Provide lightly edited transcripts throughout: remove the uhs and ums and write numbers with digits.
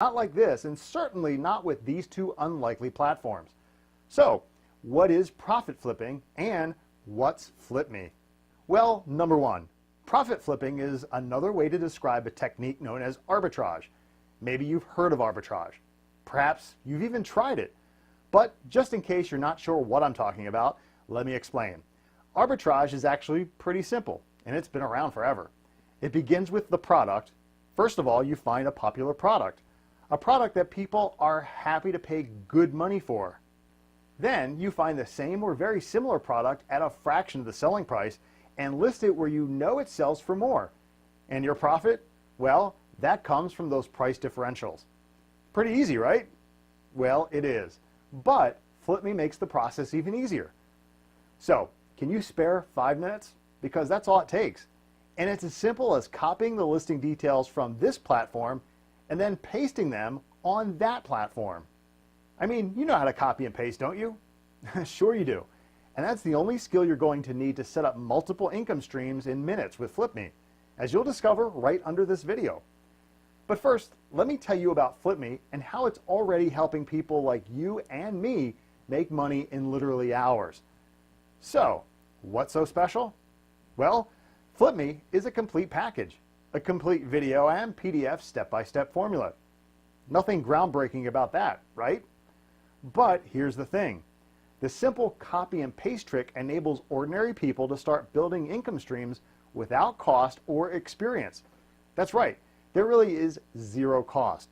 Not like this, and certainly not with these two unlikely platforms. So, what is profit flipping and what's Flippme? Well, number one, profit flipping is another way to describe a technique known as arbitrage. Maybe you've heard of arbitrage. Perhaps you've even tried it. But just in case you're not sure what I'm talking about, let me explain. Arbitrage is actually pretty simple, and it's been around forever. It begins with the product. First of all, you find a popular product, a product that people are happy to pay good money for. Then you find the same or very similar product at a fraction of the selling price and list it where you know it sells for more. And your profit? Well, that comes from those price differentials. Pretty easy, right? Well, it is. But Flippme makes the process even easier. So, can you spare 5 minutes? Because that's all it takes. And it's as simple as copying the listing details from this platform and then pasting them on that platform. I mean, you know how to copy and paste, don't you? Sure you do. And that's the only skill you're going to need to set up multiple income streams in minutes with Flippme, as you'll discover right under this video. But first, let me tell you about Flippme and how it's already helping people like you and me make money in literally hours. So, what's so special? Well, Flippme is a complete package, a complete video and PDF step-by-step formula. Nothing groundbreaking about that, right? But here's the thing. The simple copy and paste trick enables ordinary people to start building income streams without cost or experience. That's right, there really is zero cost.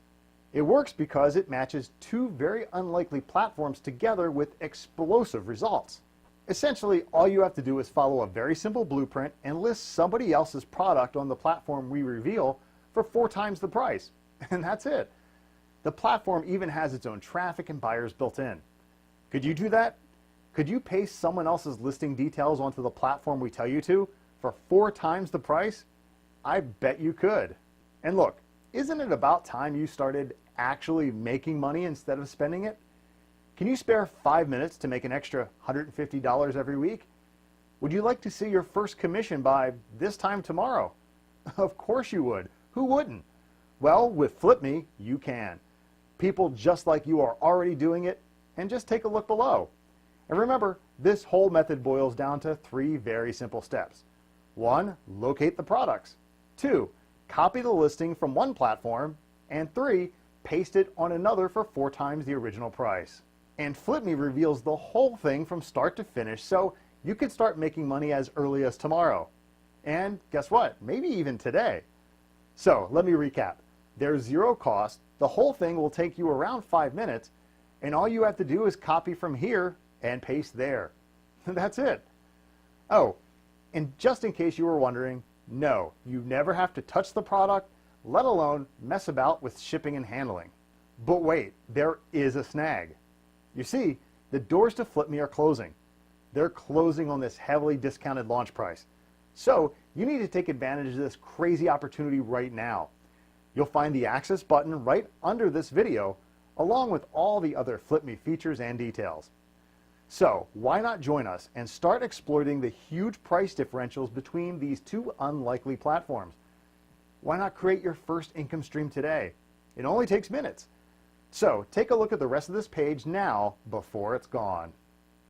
It works because it matches two very unlikely platforms together with explosive results. Essentially, all you have to do is follow a very simple blueprint and list somebody else's product on the platform we reveal for 4 times the price. And that's it. The platform even has its own traffic and buyers built in. Could you do that? Could you paste someone else's listing details onto the platform we tell you to for 4 times the price? I bet you could. And look, isn't it about time you started actually making money instead of spending it? Can you spare 5 minutes to make an extra $150 every week? Would you like to see your first commission by this time tomorrow? Of course you would. Who wouldn't? Well, with Flippme, you can. People just like you are already doing it, and just take a look below. And remember, this whole method boils down to 3 very simple steps. 1, locate the products. 2, copy the listing from one platform. And 3, paste it on another for 4 times the original price. And Flippme reveals the whole thing from start to finish, so you can start making money as early as tomorrow. And guess what? Maybe even today. So let me recap. There's zero cost. The whole thing will take you around 5 minutes, and all you have to do is copy from here and paste there. That's it. Oh, and just in case you were wondering, no, you never have to touch the product, let alone mess about with shipping and handling. But wait, there is a snag. You see, the doors to Flippme are closing. They're closing on this heavily discounted launch price. So you need to take advantage of this crazy opportunity right now. You'll find the access button right under this video, along with all the other Flippme features and details. So why not join us and start exploiting the huge price differentials between these two unlikely platforms? Why not create your first income stream today? It only takes minutes. So take a look at the rest of this page now before it's gone.